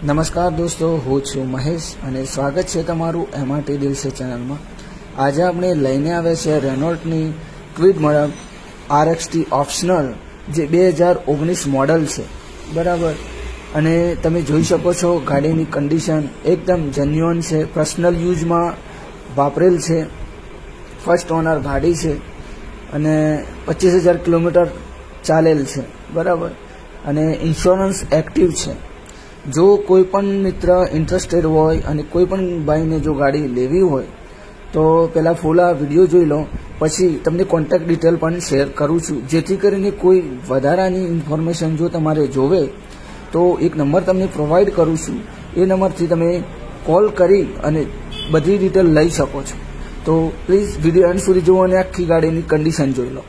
નમસ્કાર દોસ્તો, હું છું મહેશ અને સ્વાગત છે તમારું એમઆરટી દિલસે ચેનલમાં। આજે આપણે લઈને આવ્યા છે રેનોલ્ટની ક્વિડ મોડલ RXT ઓપ્શનલ જે 2019 મોડલ છે, બરાબર। અને તમે જોઈ શકો છો ગાડીની કન્ડિશન એકદમ જેન્યુઅન છે, પર્સનલ યુઝમાં વાપરેલ છે, ફર્સ્ટ ઓનર ગાડી છે અને 25,000 કિલોમીટર ચાલેલ છે, બરાબર। અને ઇન્સ્યોરન્સ એક્ટિવ છે। જો કોઈ પણ મિત્ર ઇન્ટરેસ્ટેડ હોય અને કોઈ પણ ભાઈને જો ગાડી લેવી હોય તો પહેલાં ફૂલ આ વિડીયો જોઈ લો, પછી તમને કોન્ટેક્ટ ડિટેલ પણ શેર કરું છું, જેથી કરીને કોઈ વધારાની ઇન્ફોર્મેશન જો તમારે જોવે તો એક નંબર તમને પ્રોવાઈડ કરું છું, એ નંબરથી તમે કોલ કરી અને બધી ડિટેલ લઈ શકો છો। તો પ્લીઝ વિડીયો એન્ડ સુધી જુઓ અને આખી ગાડીની કન્ડિશન જોઈ લો।